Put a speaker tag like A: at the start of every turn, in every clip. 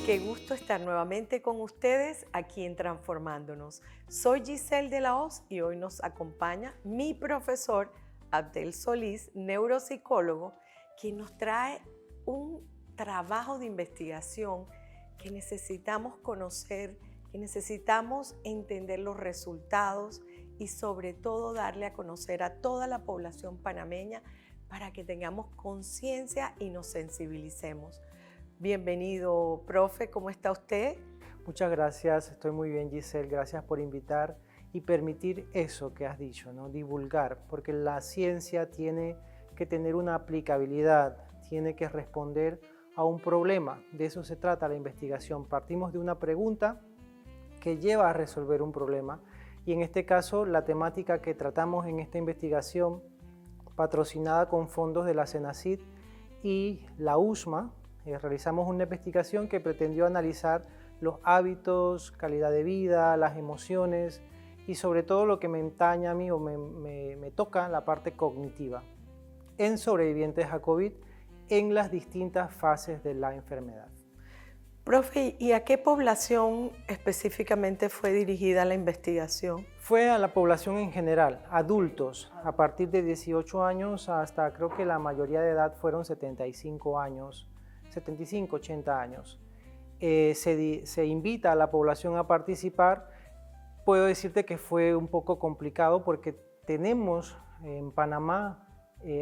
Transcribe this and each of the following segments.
A: Qué gusto estar nuevamente con ustedes aquí en Transformándonos. Soy Giselle de la Hoz y hoy nos acompaña mi profesor Abdel Solís, neuropsicólogo, quien nos trae un trabajo de investigación que necesitamos conocer, que necesitamos entender los resultados y sobre todo darle a conocer a toda la población panameña para que tengamos conciencia y nos sensibilicemos. Bienvenido, profe, ¿cómo está usted?
B: Muchas gracias, estoy muy bien, Giselle, gracias por invitar y permitir eso que has dicho, ¿no? Divulgar, porque la ciencia tiene que tener una aplicabilidad, tiene que responder a un problema, de eso se trata la investigación. Partimos de una pregunta que lleva a resolver un problema y en este caso la temática que tratamos en esta investigación, patrocinada con fondos de la CENACID y la USMA, realizamos una investigación que pretendió analizar los hábitos, calidad de vida, las emociones y sobre todo lo que me atañe a mí o me toca la parte cognitiva en sobrevivientes a COVID en las distintas fases de la enfermedad.
A: Profe, ¿y a qué población específicamente fue dirigida la investigación?
B: Fue a la población en general, adultos, a partir de 18 años hasta creo que la mayoría de edad fueron 75 años. 75, 80 años. Se invita a la población a participar. Puedo decirte que fue un poco complicado porque tenemos en Panamá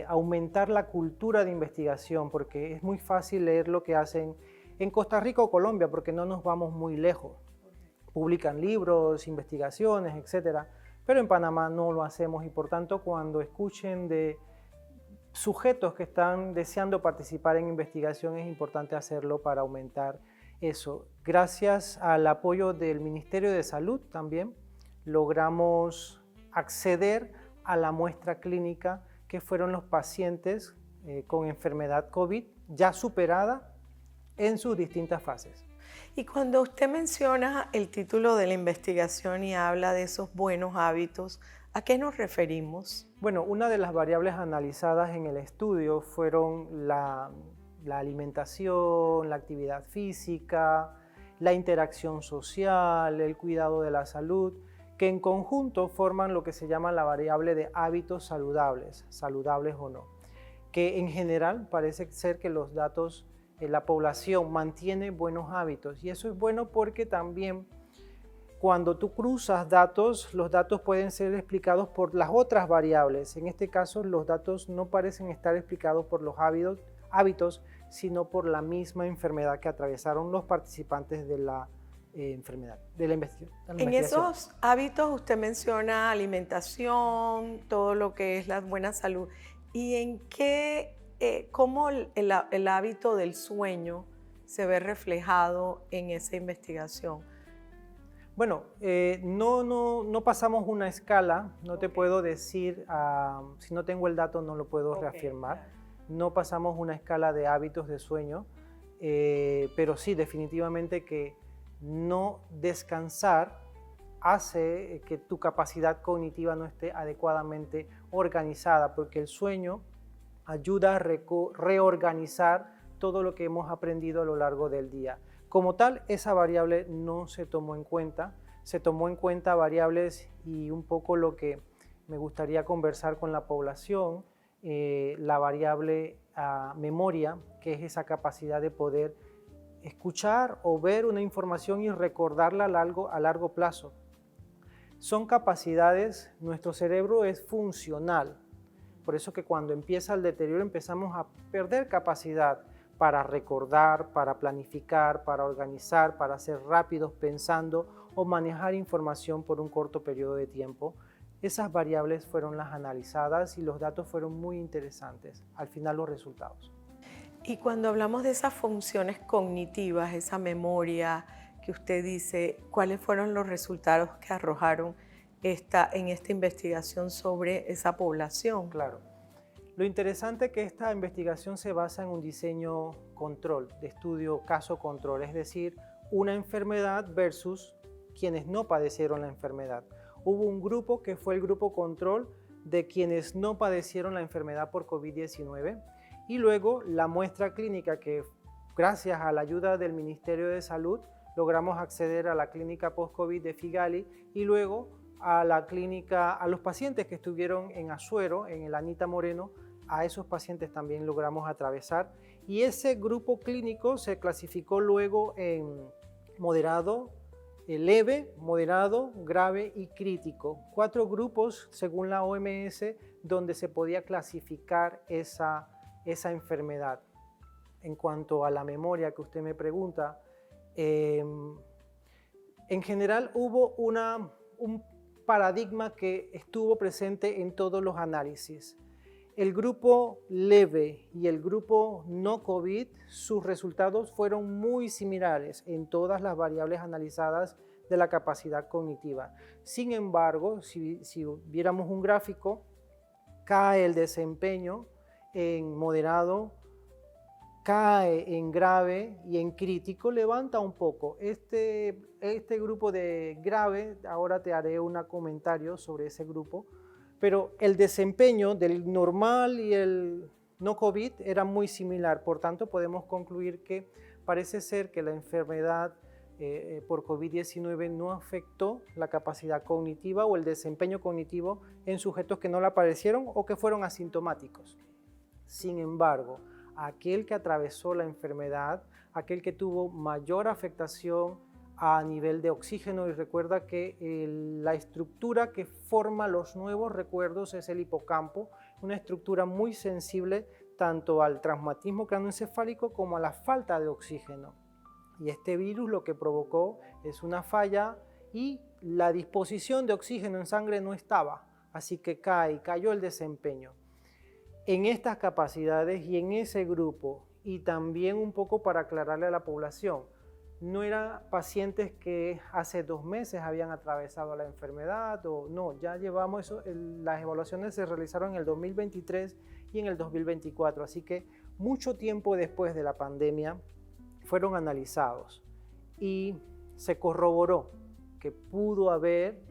B: aumentar la cultura de investigación, porque es muy fácil leer lo que hacen en Costa Rica o Colombia, porque no nos vamos muy lejos. Publican libros, investigaciones, etc. Pero en Panamá no lo hacemos y por tanto cuando escuchen de sujetos que están deseando participar en investigación es importante hacerlo para aumentar eso. Gracias al apoyo del Ministerio de Salud también logramos acceder a la muestra clínica que fueron los pacientes con enfermedad COVID ya superada en sus distintas fases.
A: Y cuando usted menciona el título de la investigación y habla de esos buenos hábitos, ¿a qué nos referimos?
B: Bueno, una de las variables analizadas en el estudio fueron la alimentación, la actividad física, la interacción social, el cuidado de la salud, que en conjunto forman lo que se llama la variable de hábitos saludables, saludables o no, que en general parece ser que los datos, la población mantiene buenos hábitos y eso es bueno porque también cuando tú cruzas datos, los datos pueden ser explicados por las otras variables. En este caso, los datos no parecen estar explicados por los hábitos, sino por la misma enfermedad que atravesaron los participantes de la enfermedad, de la investigación.
A: En esos hábitos usted menciona alimentación, todo lo que es la buena salud. ¿Y en qué, cómo el hábito del sueño se ve reflejado en esa investigación?
B: Bueno, no pasamos una escala, no te puedo decir, si no tengo el dato no lo puedo reafirmar, claro. No pasamos una escala de hábitos de sueño, pero sí definitivamente que no descansar hace que tu capacidad cognitiva no esté adecuadamente organizada, porque el sueño ayuda a reorganizar todo lo que hemos aprendido a lo largo del día. Como tal, esa variable no se tomó en cuenta, se tomó en cuenta variables y un poco lo que me gustaría conversar con la población, la variable memoria, que es esa capacidad de poder escuchar o ver una información y recordarla a largo plazo. Son capacidades, nuestro cerebro es funcional, por eso que cuando empieza el deterioro empezamos a perder capacidad para recordar, para planificar, para organizar, para ser rápidos pensando o manejar información por un corto periodo de tiempo. Esas variables fueron las analizadas y los datos fueron muy interesantes, al final los resultados.
A: Y cuando hablamos de esas funciones cognitivas, esa memoria que usted dice, ¿cuáles fueron los resultados que arrojaron en esta investigación sobre esa población?
B: Claro. Lo interesante es que esta investigación se basa en un diseño control, de estudio caso control, es decir, una enfermedad versus quienes no padecieron la enfermedad. Hubo un grupo que fue el grupo control de quienes no padecieron la enfermedad por COVID-19 y luego la muestra clínica que gracias a la ayuda del Ministerio de Salud logramos acceder a la clínica post-COVID de Figali y luego a la clínica, a los pacientes que estuvieron en Azuero, en el Anita Moreno, a esos pacientes también logramos atravesar y ese grupo clínico se clasificó luego en moderado, leve, moderado, grave y crítico. 4 grupos según la OMS donde se podía clasificar esa enfermedad. En cuanto a la memoria que usted me pregunta, en general hubo un paradigma que estuvo presente en todos los análisis. El grupo leve y el grupo no COVID, sus resultados fueron muy similares en todas las variables analizadas de la capacidad cognitiva. Sin embargo, si viéramos un gráfico, cae el desempeño en moderado, cae en grave y en crítico, levanta un poco. Este grupo de grave, ahora te haré un comentario sobre ese grupo, pero el desempeño del normal y el no COVID era muy similar, por tanto podemos concluir que parece ser que la enfermedad por COVID-19 no afectó la capacidad cognitiva o el desempeño cognitivo en sujetos que no la padecieron o que fueron asintomáticos. Sin embargo, aquel que atravesó la enfermedad, aquel que tuvo mayor afectación a nivel de oxígeno, y recuerda que la estructura que forma los nuevos recuerdos es el hipocampo, una estructura muy sensible tanto al traumatismo craneoencefálico como a la falta de oxígeno. Y este virus lo que provocó es una falla y la disposición de oxígeno en sangre no estaba, así que cayó el desempeño. En estas capacidades y en ese grupo, y también un poco para aclararle a la población, no eran pacientes que hace 2 meses habían atravesado la enfermedad o no, ya llevamos eso, las evaluaciones se realizaron en el 2023 y en el 2024, así que mucho tiempo después de la pandemia fueron analizados y se corroboró que pudo haber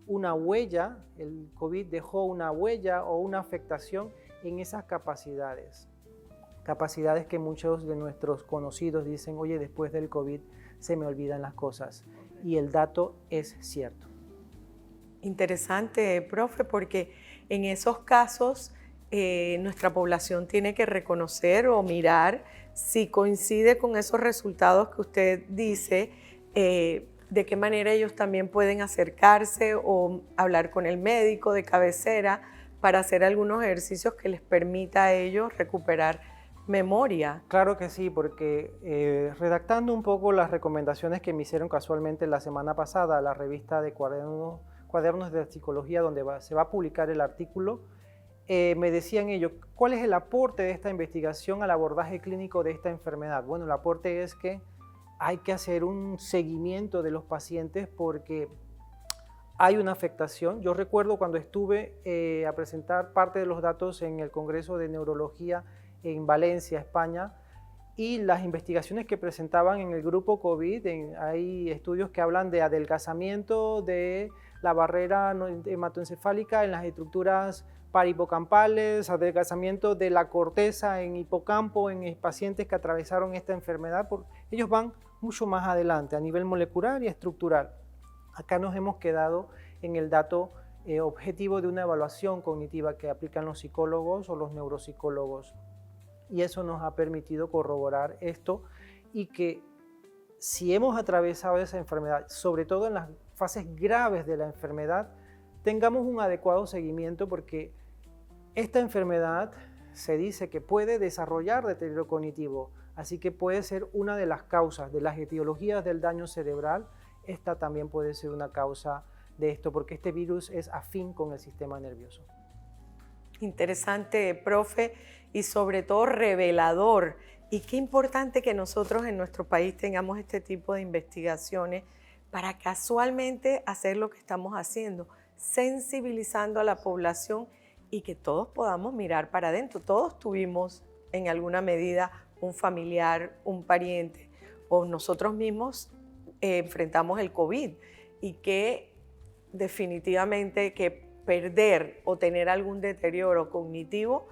B: una huella, el COVID dejó una huella o una afectación en esas capacidades que muchos de nuestros conocidos dicen, oye, después del COVID se me olvidan las cosas, y el dato es cierto.
A: Interesante, profe, porque en esos casos nuestra población tiene que reconocer o mirar si coincide con esos resultados que usted dice, de qué manera ellos también pueden acercarse o hablar con el médico de cabecera para hacer algunos ejercicios que les permita a ellos recuperar memoria.
B: Claro que sí, porque redactando un poco las recomendaciones que me hicieron casualmente la semana pasada, la revista de Cuadernos de Psicología, donde se va a publicar el artículo, me decían ellos, ¿cuál es el aporte de esta investigación al abordaje clínico de esta enfermedad? Bueno, el aporte es que hay que hacer un seguimiento de los pacientes porque hay una afectación. Yo recuerdo cuando estuve a presentar parte de los datos en el Congreso de Neurología en Valencia, España, y las investigaciones que presentaban en el grupo COVID, hay estudios que hablan de adelgazamiento de la barrera hematoencefálica en las estructuras parihipocampales, adelgazamiento de la corteza en hipocampo en pacientes que atravesaron esta enfermedad. Ellos van mucho más adelante a nivel molecular y estructural. Acá nos hemos quedado en el dato objetivo de una evaluación cognitiva que aplican los psicólogos o los neuropsicólogos. Y eso nos ha permitido corroborar esto y que si hemos atravesado esa enfermedad, sobre todo en las fases graves de la enfermedad, tengamos un adecuado seguimiento porque esta enfermedad se dice que puede desarrollar deterioro cognitivo, así que puede ser una de las causas de las etiologías del daño cerebral. Esta también puede ser una causa de esto porque este virus es afín con el sistema nervioso.
A: Interesante, profe, y sobre todo revelador. Y qué importante que nosotros en nuestro país tengamos este tipo de investigaciones para casualmente hacer lo que estamos haciendo, sensibilizando a la población y que todos podamos mirar para adentro. Todos tuvimos en alguna medida un familiar, un pariente o nosotros mismos enfrentamos el COVID y que definitivamente que perder o tener algún deterioro cognitivo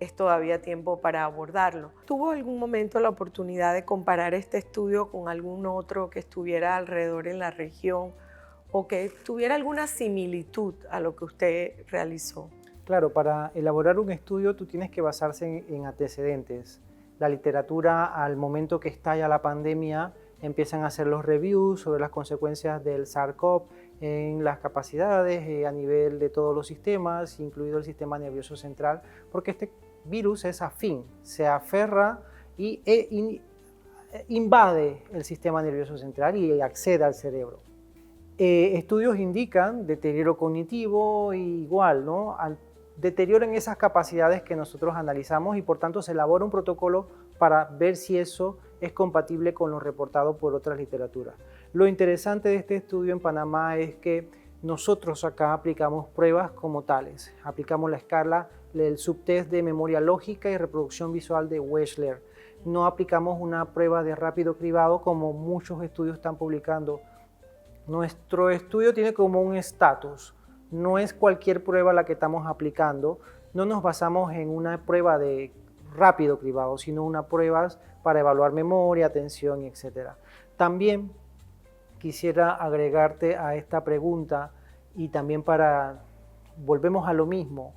A: es todavía tiempo para abordarlo. ¿Tuvo algún momento la oportunidad de comparar este estudio con algún otro que estuviera alrededor en la región o que tuviera alguna similitud a lo que usted realizó?
B: Claro, para elaborar un estudio tú tienes que basarse en antecedentes. La literatura, al momento que estalla la pandemia, empiezan a hacer los reviews sobre las consecuencias del SARS-CoV en las capacidades a nivel de todos los sistemas, incluido el sistema nervioso central, porque este virus es afín, se aferra e invade el sistema nervioso central y accede al cerebro. Estudios indican deterioro cognitivo igual, ¿no? Deterioro en esas capacidades que nosotros analizamos y por tanto se elabora un protocolo para ver si eso es compatible con lo reportado por otras literaturas. Lo interesante de este estudio en Panamá es que nosotros acá aplicamos pruebas como tales. Aplicamos la escala, el subtest de memoria lógica y reproducción visual de Wechsler. No aplicamos una prueba de rápido cribado como muchos estudios están publicando. Nuestro estudio tiene como un estatus. No es cualquier prueba la que estamos aplicando. No nos basamos en una prueba de rápido cribado, sino unas pruebas para evaluar memoria, atención, etc. También quisiera agregarte a esta pregunta y también volvemos a lo mismo,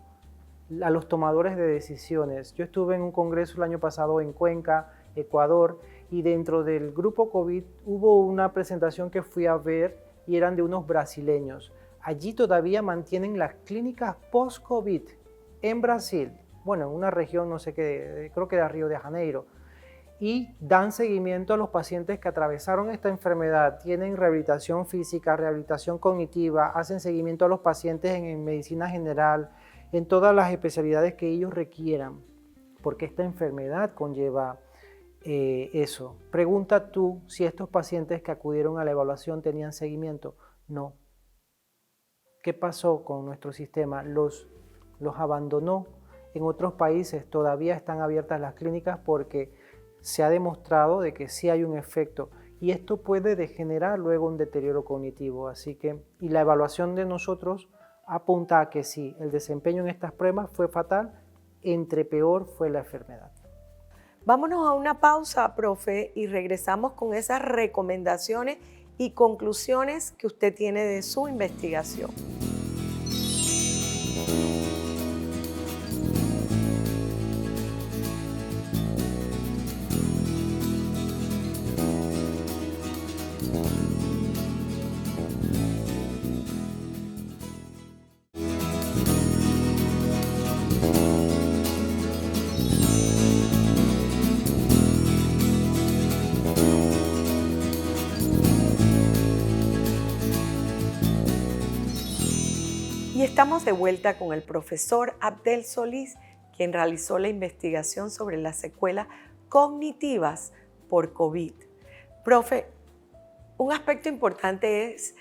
B: a los tomadores de decisiones. Yo estuve en un congreso el año pasado en Cuenca, Ecuador, y dentro del grupo COVID hubo una presentación que fui a ver y eran de unos brasileños. Allí todavía mantienen las clínicas post-COVID en Brasil, bueno, en una región, no sé qué, creo que era Río de Janeiro, y dan seguimiento a los pacientes que atravesaron esta enfermedad, tienen rehabilitación física, rehabilitación cognitiva, hacen seguimiento a los pacientes en medicina general, en todas las especialidades que ellos requieran, porque esta enfermedad conlleva eso. Pregunta tú si estos pacientes que acudieron a la evaluación tenían seguimiento. No. ¿Qué pasó con nuestro sistema? Los abandonó. En otros países todavía están abiertas las clínicas porque se ha demostrado de que sí hay un efecto y esto puede degenerar luego un deterioro cognitivo. Así que, y la evaluación de nosotros apunta a que sí, el desempeño en estas pruebas fue fatal, entre peor fue la enfermedad.
A: Vámonos a una pausa, profe, y regresamos con esas recomendaciones y conclusiones que usted tiene de su investigación. Y estamos de vuelta con el profesor Abdel Solís, quien realizó la investigación sobre las secuelas cognitivas por COVID. Profe, un aspecto importante es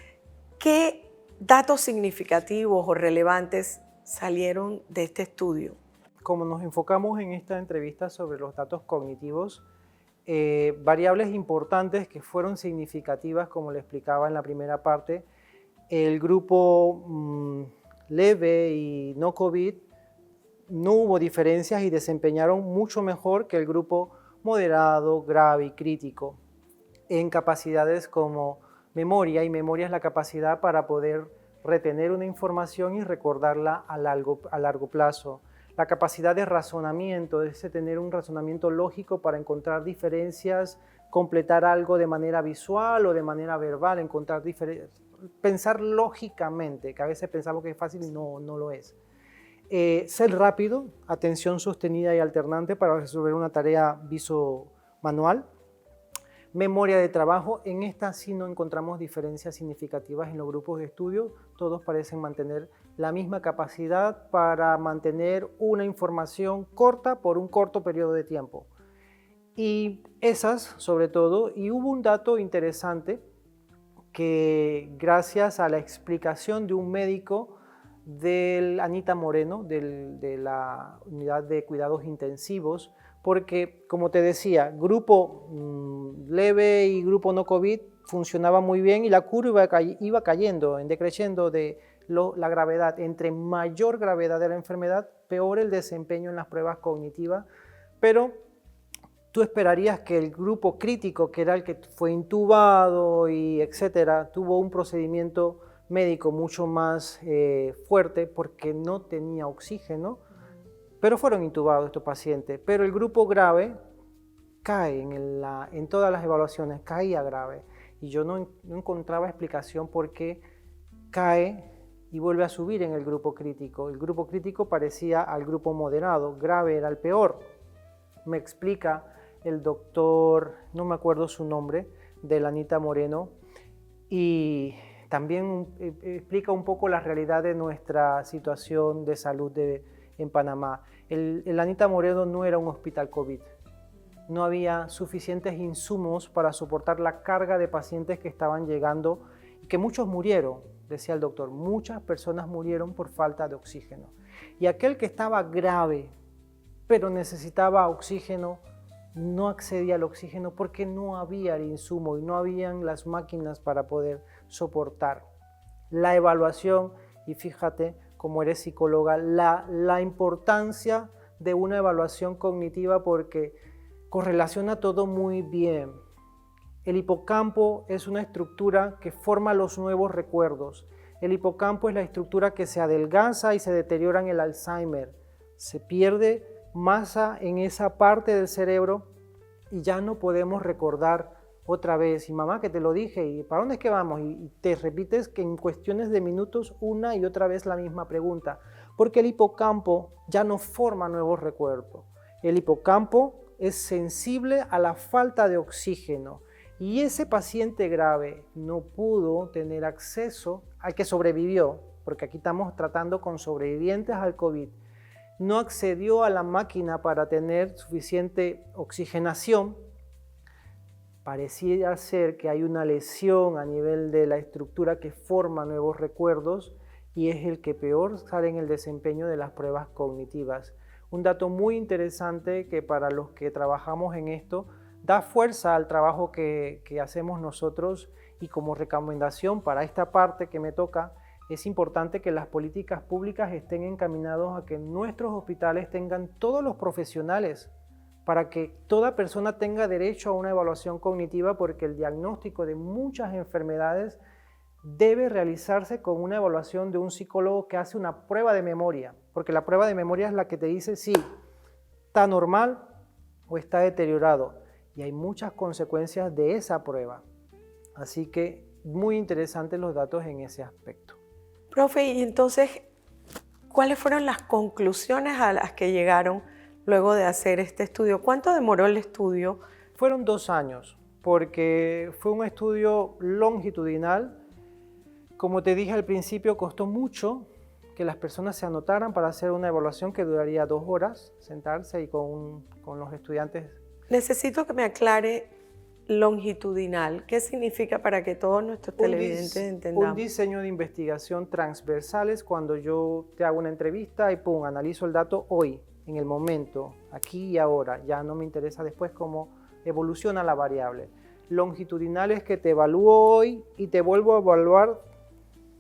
A: qué datos significativos o relevantes salieron de este estudio.
B: Como nos enfocamos en esta entrevista sobre los datos cognitivos, variables importantes que fueron significativas, como le explicaba en la primera parte, el grupo leve y no COVID, no hubo diferencias y desempeñaron mucho mejor que el grupo moderado, grave y crítico en capacidades como memoria, y memoria es la capacidad para poder retener una información y recordarla a largo plazo. La capacidad de razonamiento, es tener un razonamiento lógico para encontrar diferencias, completar algo de manera visual o de manera verbal, encontrar pensar lógicamente, que a veces pensamos que es fácil y no lo es. Ser rápido, atención sostenida y alternante para resolver una tarea viso-manual. Memoria de trabajo, en esta sí no encontramos diferencias significativas en los grupos de estudio, todos parecen mantener la misma capacidad para mantener una información corta por un corto periodo de tiempo. Y esas, sobre todo, y hubo un dato interesante que gracias a la explicación de un médico Anita Moreno, de la unidad de cuidados intensivos, porque, como te decía, grupo leve y grupo no COVID funcionaba muy bien y la curva iba cayendo, decreciendo de la gravedad. Entre mayor gravedad de la enfermedad, peor el desempeño en las pruebas cognitivas, pero tú esperarías que el grupo crítico, que era el que fue intubado y etcétera, tuvo un procedimiento médico mucho más fuerte porque no tenía oxígeno, pero fueron intubados estos pacientes. Pero el grupo grave cae en todas las evaluaciones, caía grave. Y yo no encontraba explicación por qué cae y vuelve a subir en el grupo crítico. El grupo crítico parecía al grupo moderado, grave era el peor. Me explica el doctor, no me acuerdo su nombre, de Anita Moreno, y también explica un poco la realidad de nuestra situación de salud en Panamá. El Anita Moreno no era un hospital COVID. No había suficientes insumos para soportar la carga de pacientes que estaban llegando y que muchos murieron, decía el doctor. Muchas personas murieron por falta de oxígeno. Y aquel que estaba grave, pero necesitaba oxígeno, no accedía al oxígeno porque no había el insumo y no habían las máquinas para poder soportar. La evaluación, y fíjate, como eres psicóloga, la importancia de una evaluación cognitiva porque correlaciona todo muy bien. El hipocampo es una estructura que forma los nuevos recuerdos. El hipocampo es la estructura que se adelgaza y se deteriora en el Alzheimer. Se pierde masa en esa parte del cerebro y ya no podemos recordar otra vez. Y mamá, que te lo dije, ¿y para dónde es que vamos? Y te repites que en cuestiones de minutos una y otra vez la misma pregunta. Porque el hipocampo ya no forma nuevos recuerdos. El hipocampo es sensible a la falta de oxígeno y ese paciente grave no pudo tener acceso al que sobrevivió, porque aquí estamos tratando con sobrevivientes al COVID, no accedió a la máquina para tener suficiente oxigenación. Parecía ser que hay una lesión a nivel de la estructura que forma nuevos recuerdos y es el que peor sale en el desempeño de las pruebas cognitivas. Un dato muy interesante que para los que trabajamos en esto da fuerza al trabajo que hacemos nosotros y como recomendación para esta parte que me toca, es importante que las políticas públicas estén encaminadas a que nuestros hospitales tengan todos los profesionales para que toda persona tenga derecho a una evaluación cognitiva porque el diagnóstico de muchas enfermedades debe realizarse con una evaluación de un psicólogo que hace una prueba de memoria, porque la prueba de memoria es la que te dice si está normal o está deteriorado, y hay muchas consecuencias de esa prueba. Así que muy interesantes los datos en ese aspecto.
A: Profe, y entonces, ¿cuáles fueron las conclusiones a las que llegaron luego de hacer este estudio? ¿Cuánto demoró el estudio?
B: Fueron 2 años, porque fue un estudio longitudinal. Como te dije al principio, costó mucho que las personas se anotaran para hacer una evaluación que duraría 2 horas, sentarse y con los estudiantes.
A: Necesito que me aclare longitudinal. ¿Qué significa para que todos nuestros televidentes entendamos?
B: Un diseño de investigación transversal es cuando yo te hago una entrevista y pum, analizo el dato hoy, en el momento, aquí y ahora. Ya no me interesa después cómo evoluciona la variable. Longitudinal es que te evalúo hoy y te vuelvo a evaluar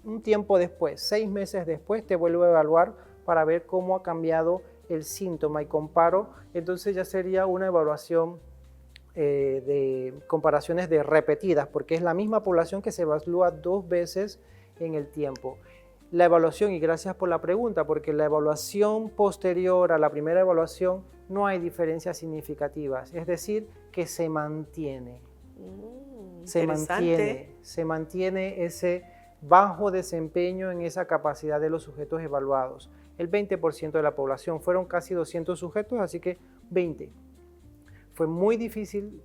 B: un tiempo después, 6 meses después, te vuelvo a evaluar para ver cómo ha cambiado el síntoma y comparo. Entonces ya sería una evaluación de comparaciones de repetidas, porque es la misma población que se evalúa 2 veces en el tiempo. La evaluación, y gracias por la pregunta, porque la evaluación posterior a la primera evaluación no hay diferencias significativas, es decir, que se mantiene. Se mantiene ese bajo desempeño en esa capacidad de los sujetos evaluados. El 20% de la población, fueron casi 200 sujetos, así que 20. Fue muy difícil,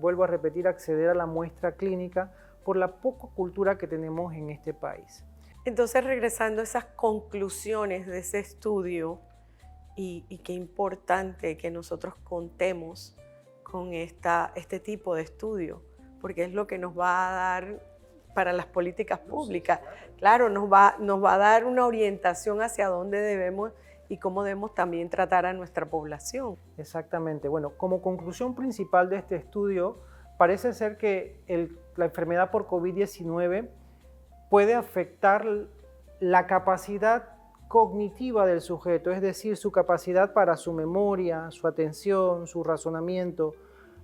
B: vuelvo a repetir, acceder a la muestra clínica por la poca cultura que tenemos en este país.
A: Entonces, regresando a esas conclusiones de ese estudio, y qué importante que nosotros contemos con este tipo de estudio, porque es lo que nos va a dar para las políticas públicas. Claro, nos va a dar una orientación hacia dónde debemos y cómo debemos también tratar a nuestra población.
B: Exactamente. Bueno, como conclusión principal de este estudio, parece ser que la enfermedad por COVID-19 puede afectar la capacidad cognitiva del sujeto, es decir, su capacidad para su memoria, su atención, su razonamiento,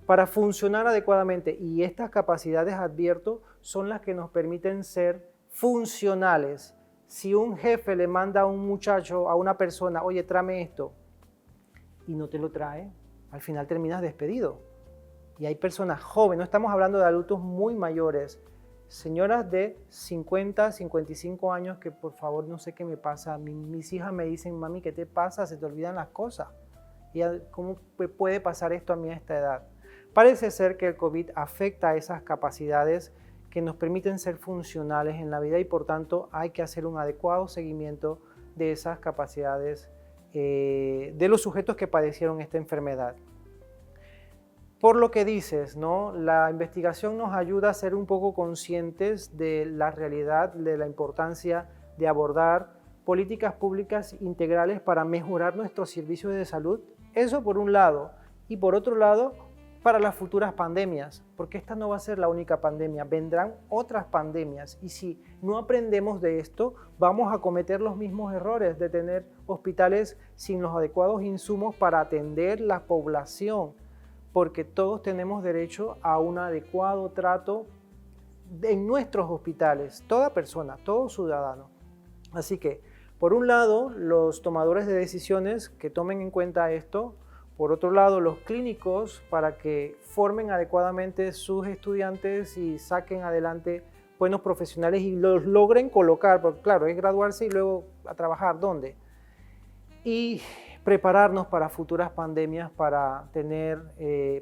B: para funcionar adecuadamente. Y estas capacidades, advierto, son las que nos permiten ser funcionales. Si un jefe le manda a un muchacho, a una persona, oye, tráeme esto, y no te lo trae, al final terminas despedido. Y hay personas jóvenes, no estamos hablando de adultos muy mayores, señoras de 50, 55 años que por favor no sé qué me pasa, mis hijas me dicen, mami, ¿qué te pasa? Se te olvidan las cosas. ¿Y cómo puede pasar esto a mí a esta edad? Parece ser que el COVID afecta a esas capacidades que nos permiten ser funcionales en la vida y por tanto hay que hacer un adecuado seguimiento de esas capacidades de los sujetos que padecieron esta enfermedad. Por lo que dices, ¿no? La investigación nos ayuda a ser un poco conscientes de la realidad, de la importancia de abordar políticas públicas integrales para mejorar nuestros servicios de salud. Eso por un lado. Y por otro lado, para las futuras pandemias, porque esta no va a ser la única pandemia, vendrán otras pandemias y si no aprendemos de esto, vamos a cometer los mismos errores de tener hospitales sin los adecuados insumos para atender la población, porque todos tenemos derecho a un adecuado trato en nuestros hospitales, toda persona, todo ciudadano. Así que, por un lado, los tomadores de decisiones que tomen en cuenta esto. Por otro lado, los clínicos para que formen adecuadamente sus estudiantes y saquen adelante buenos profesionales y los logren colocar, porque claro, es graduarse y luego a trabajar, ¿dónde? Y prepararnos para futuras pandemias para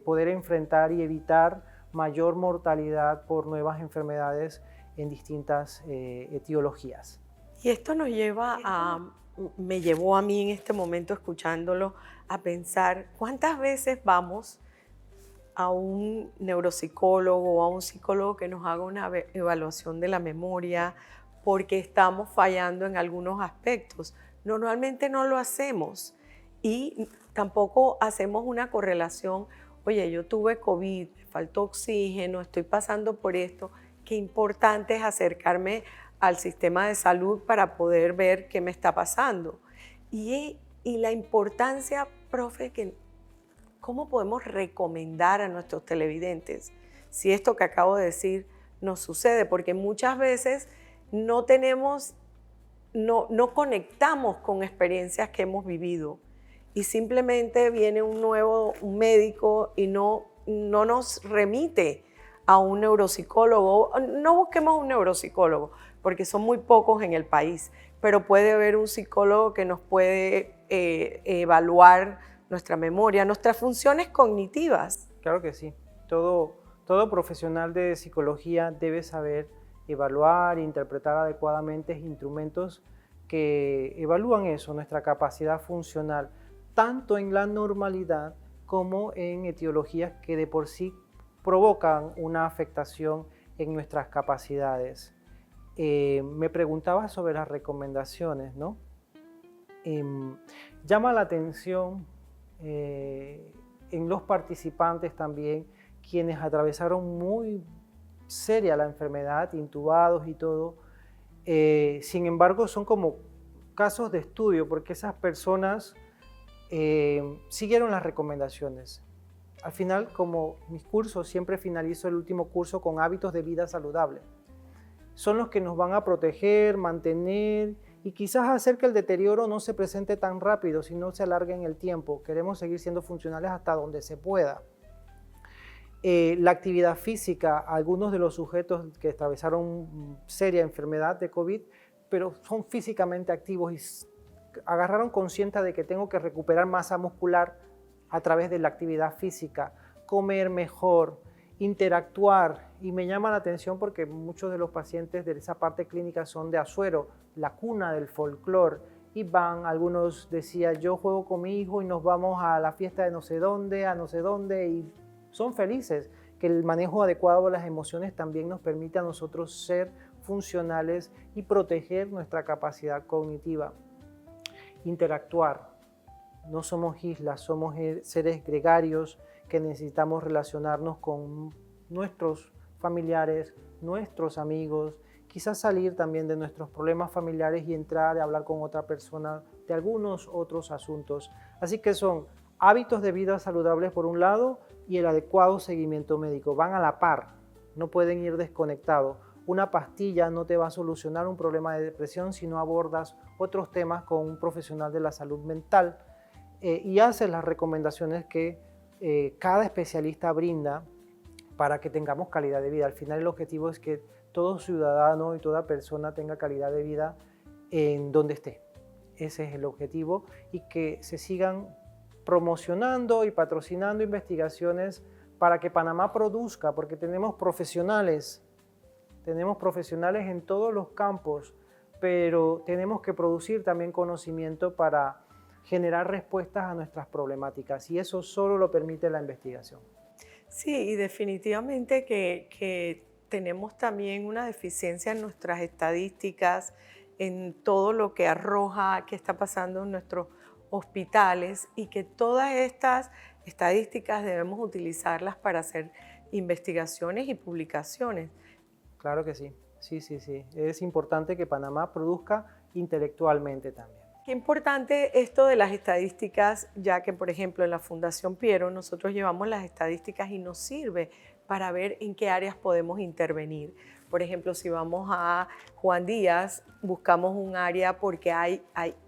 B: poder enfrentar y evitar mayor mortalidad por nuevas enfermedades en distintas etiologías.
A: Y esto nos lleva me llevó a mí en este momento escuchándolo a pensar cuántas veces vamos a un neuropsicólogo o a un psicólogo que nos haga una evaluación de la memoria porque estamos fallando en algunos aspectos. Normalmente no lo hacemos y tampoco hacemos una correlación. Oye, yo tuve COVID, me faltó oxígeno, estoy pasando por esto. Qué importante es acercarme al sistema de salud para poder ver qué me está pasando. Y la importancia, profe, ¿cómo podemos recomendar a nuestros televidentes si esto que acabo de decir nos sucede? Porque muchas veces no conectamos con experiencias que hemos vivido y simplemente viene un médico y no nos remite a un neuropsicólogo. No busquemos un neuropsicólogo porque son muy pocos en el país, pero puede haber un psicólogo que nos puede evaluar nuestra memoria, nuestras funciones cognitivas.
B: Claro que sí. Todo profesional de psicología debe saber evaluar e interpretar adecuadamente instrumentos que evalúan eso, nuestra capacidad funcional, tanto en la normalidad como en etiologías que de por sí provocan una afectación en nuestras capacidades. Me preguntaba sobre las recomendaciones, ¿no? Llama la atención en los participantes también, quienes atravesaron muy seria la enfermedad, intubados y todo. Sin embargo, son como casos de estudio, porque esas personas siguieron las recomendaciones. Al final, como mis cursos, siempre finalizo el último curso con hábitos de vida saludable. Son los que nos van a proteger, mantener y quizás hacer que el deterioro no se presente tan rápido, sino se alargue en el tiempo. Queremos seguir siendo funcionales hasta donde se pueda. La actividad física, algunos de los sujetos que atravesaron seria enfermedad de COVID, pero son físicamente activos y agarraron conciencia de que tengo que recuperar masa muscular a través de la actividad física, comer mejor, interactuar. Y me llama la atención porque muchos de los pacientes de esa parte clínica son de Azuero, la cuna del folclore, y van, algunos decían, yo juego con mi hijo y nos vamos a la fiesta de no sé dónde, y son felices. Que el manejo adecuado de las emociones también nos permite a nosotros ser funcionales y proteger nuestra capacidad cognitiva. Interactuar. No somos islas, somos seres gregarios que necesitamos relacionarnos con nuestros familiares, nuestros amigos, quizás salir también de nuestros problemas familiares y entrar a hablar con otra persona de algunos otros asuntos. Así que son hábitos de vida saludables por un lado y el adecuado seguimiento médico. Van a la par, no pueden ir desconectados. Una pastilla no te va a solucionar un problema de depresión si no abordas otros temas con un profesional de la salud mental y haces las recomendaciones que cada especialista brinda para que tengamos calidad de vida. Al final el objetivo es que todo ciudadano y toda persona tenga calidad de vida en donde esté. Ese es el objetivo y que se sigan promocionando y patrocinando investigaciones para que Panamá produzca, porque tenemos profesionales en todos los campos, pero tenemos que producir también conocimiento para generar respuestas a nuestras problemáticas y eso solo lo permite la investigación.
A: Sí, y definitivamente que tenemos también una deficiencia en nuestras estadísticas, en todo lo que arroja, qué está pasando en nuestros hospitales y que todas estas estadísticas debemos utilizarlas para hacer investigaciones y publicaciones.
B: Claro que sí, sí. Es importante que Panamá produzca intelectualmente también.
A: Qué importante esto de las estadísticas, ya que, por ejemplo, en la Fundación Piero nosotros llevamos las estadísticas y nos sirve para ver en qué áreas podemos intervenir. Por ejemplo, si vamos a Juan Díaz, buscamos un área porque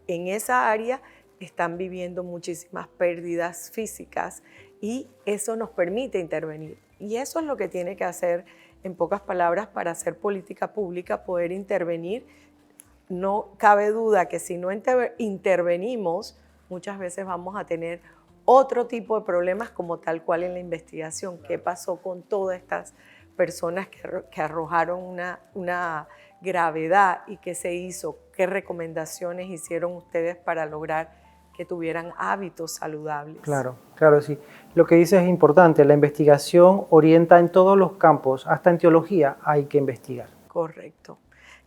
A: en esa área están viviendo muchísimas pérdidas físicas y eso nos permite intervenir. Y eso es lo que tiene que hacer, en pocas palabras, para hacer política pública, poder intervenir. No cabe duda que si no intervenimos, muchas veces vamos a tener otro tipo de problemas como tal cual en la investigación. ¿Qué pasó con todas estas personas que arrojaron una gravedad y qué se hizo? ¿Qué recomendaciones hicieron ustedes para lograr que tuvieran hábitos saludables?
B: Claro, sí. Lo que dices es importante. La investigación orienta en todos los campos, hasta en teología hay que investigar.
A: Correcto.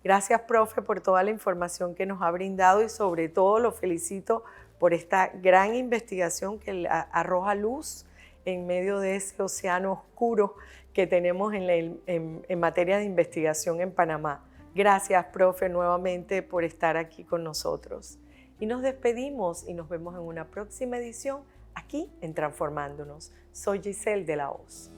A: Gracias, profe, por toda la información que nos ha brindado y sobre todo lo felicito por esta gran investigación que arroja luz en medio de ese océano oscuro que tenemos en materia de investigación en Panamá. Gracias, profe, nuevamente por estar aquí con nosotros. Y nos despedimos y nos vemos en una próxima edición aquí en Transformándonos. Soy Giselle de la Hoz.